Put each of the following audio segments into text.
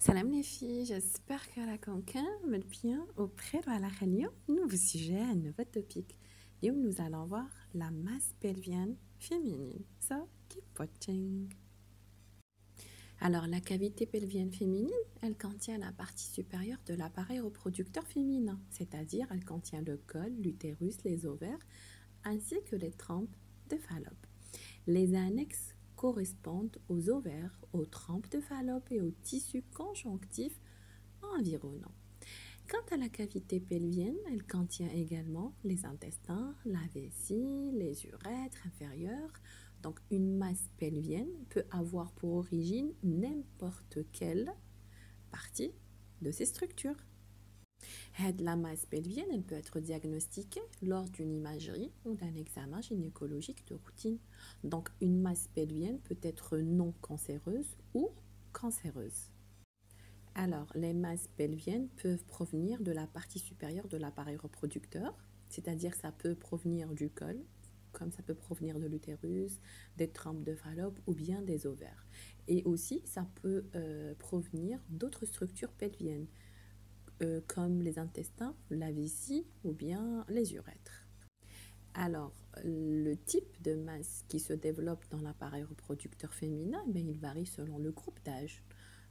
Salam les filles, j'espère que la conquête va bien auprès de la réunion. Nouveau sujet, un nouveau topic. Et nous allons voir la masse pelvienne féminine. So, keep watching. Alors, la cavité pelvienne féminine, elle contient la partie supérieure de l'appareil reproducteur féminin, c'est-à-dire elle contient le col, l'utérus, les ovaires, ainsi que les trompes de Fallope. Les annexes correspondent aux ovaires, aux trompes de Fallope et aux tissus conjonctifs environnants. Quant à la cavité pelvienne, elle contient également les intestins, la vessie, les urètres inférieurs. Donc une masse pelvienne peut avoir pour origine n'importe quelle partie de ces structures. La masse pelvienne, elle peut être diagnostiquée lors d'une imagerie ou d'un examen gynécologique de routine. Donc une masse pelvienne peut être non cancéreuse ou cancéreuse. Alors, les masses pelviennes peuvent provenir de la partie supérieure de l'appareil reproducteur, c'est-à-dire ça peut provenir du col, comme ça peut provenir de l'utérus, des trompes de Fallope ou bien des ovaires. Et aussi, ça peut provenir d'autres structures pelviennes, comme les intestins, la vessie ou bien les urètres. Alors, le type de masse qui se développe dans l'appareil reproducteur féminin, il varie selon le groupe d'âge.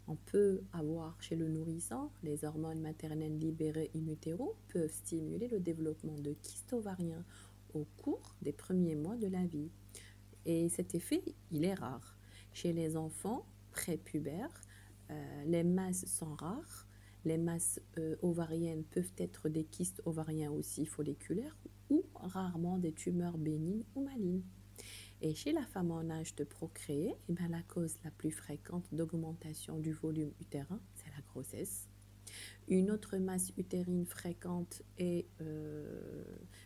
On peut avoir chez le nourrisson, les hormones maternelles libérées in utero peuvent stimuler le développement de kystes ovariens au cours des premiers mois de la vie. Et cet effet, il est rare. Chez les enfants prépubères, les masses sont rares. Les masses ovariennes peuvent être des kystes ovariens aussi folliculaires ou rarement des tumeurs bénignes ou malignes. Et chez la femme en âge de procréer, la cause la plus fréquente d'augmentation du volume utérin, c'est la grossesse. Une autre masse utérine fréquente est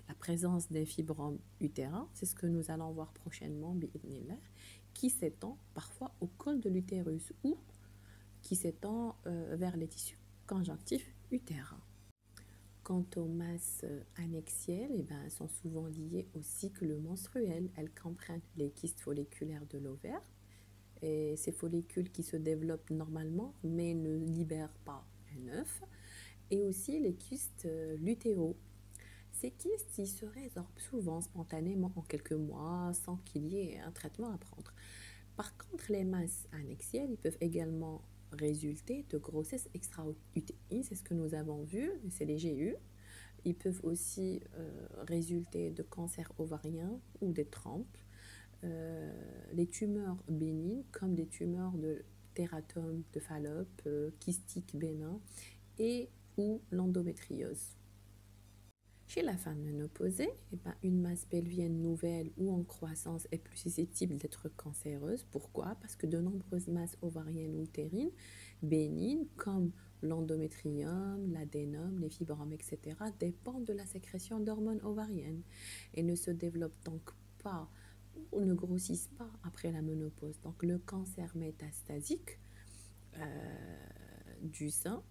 la présence des fibromes utérins, c'est ce que nous allons voir prochainement, qui s'étend parfois au col de l'utérus ou qui s'étend vers les tissus conjonctifs utérins. Quant aux masses annexielles, elles sont souvent liées au cycle menstruel. Elles comprennent les kystes folliculaires de l'ovaire, et ces follicules qui se développent normalement mais ne libèrent pas un œuf, et aussi les kystes lutéaux. Ces kystes ils se résorbent souvent spontanément en quelques mois sans qu'il y ait un traitement à prendre. Par contre, les masses annexielles ils peuvent également résulter de grossesses extra-utérines, c'est ce que nous avons vu, c'est les GU. Ils peuvent aussi résulter de cancers ovariens ou des trompes, les tumeurs bénignes comme des tumeurs de tératome de Fallope, kystiques bénins et ou l'endométriose. Chez la femme ménopausée, une masse pelvienne nouvelle ou en croissance est plus susceptible d'être cancéreuse. Pourquoi? Parce que de nombreuses masses ovariennes ou utérines bénignes, comme l'endométrium, l'adénome, les fibromes, etc., dépendent de la sécrétion d'hormones ovariennes et ne se développent donc pas ou ne grossissent pas après la ménopause. Donc le cancer métastasique du sein,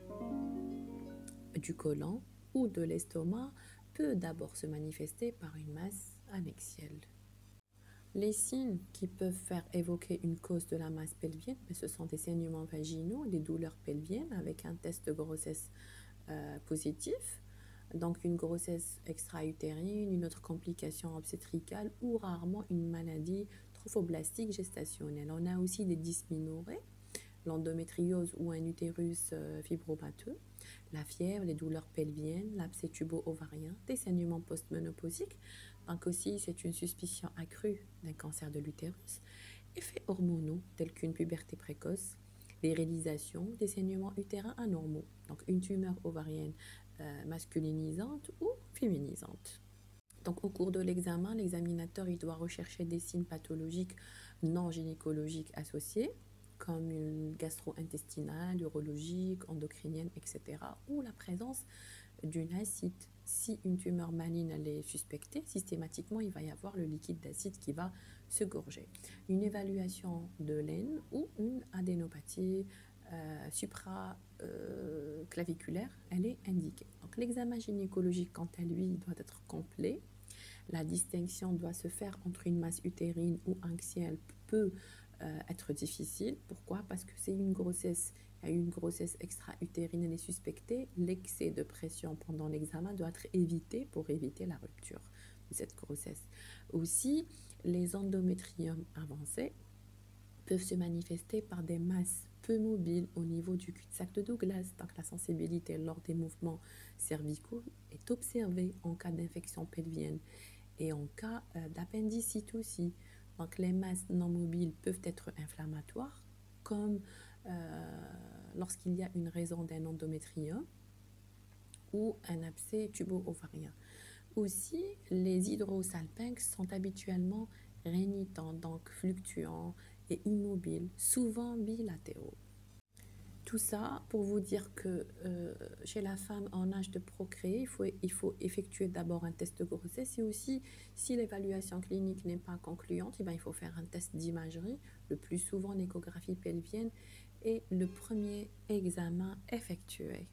du côlon ou de l'estomac peut d'abord se manifester par une masse annexielle. Les signes qui peuvent faire évoquer une cause de la masse pelvienne, ce sont des saignements vaginaux, des douleurs pelviennes avec un test de grossesse positif, donc une grossesse extra-utérine, une autre complication obstétricale ou rarement une maladie trophoblastique gestationnelle. On a aussi des dysménorrhées, l'endométriose ou un utérus fibromateux, la fièvre, les douleurs pelviennes, l'abcès tubo-ovarien, des saignements post-ménopausiques. Donc aussi, c'est une suspicion accrue d'un cancer de l'utérus. Effets hormonaux tels qu'une puberté précoce, les réalisations des saignements utérins anormaux, donc une tumeur ovarienne masculinisante ou féminisante. Donc, au cours de l'examen, l'examinateur il doit rechercher des signes pathologiques non gynécologiques associés, comme une gastro-intestinale, urologique, endocrinienne, etc., ou la présence d'une acide. Si une tumeur maligne est suspectée, systématiquement, il va y avoir le liquide d'acide qui va se gorger. Une évaluation de l'aine ou une adénopathie supraclaviculaire, elle est indiquée. Donc, l'examen gynécologique, quant à lui, doit être complet. La distinction doit se faire entre une masse utérine ou axiale peut être difficile. Pourquoi? Parce que c'est une grossesse il y a une grossesse extra-utérine, elle est suspectée, l'excès de pression pendant l'examen doit être évité pour éviter la rupture de cette grossesse. Aussi, les endométriums avancés peuvent se manifester par des masses peu mobiles au niveau du cul-de-sac de Douglas. Donc la sensibilité lors des mouvements cervicaux est observée en cas d'infection pelvienne et en cas d'appendicite aussi. Donc les masses non mobiles peuvent être inflammatoires, comme lorsqu'il y a une raison d'un endométrium ou un abcès tubo-ovarien. Aussi, les hydrosalpinx sont habituellement rénitents, donc fluctuants et immobiles, souvent bilatéraux. Tout ça pour vous dire que chez la femme en âge de procréer, il faut effectuer d'abord un test de grossesse et aussi, si l'évaluation clinique n'est pas concluante, eh bien, il faut faire un test d'imagerie, le plus souvent l'échographie pelvienne, et le premier examen effectué.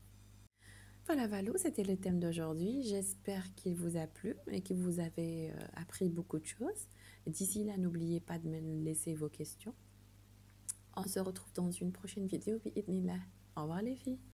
Voilà, Valou, c'était le thème d'aujourd'hui. J'espère qu'il vous a plu et que vous avez appris beaucoup de choses. D'ici là, n'oubliez pas de me laisser vos questions. On se retrouve dans une prochaine vidéo. Bi-idnillah. Au revoir les filles.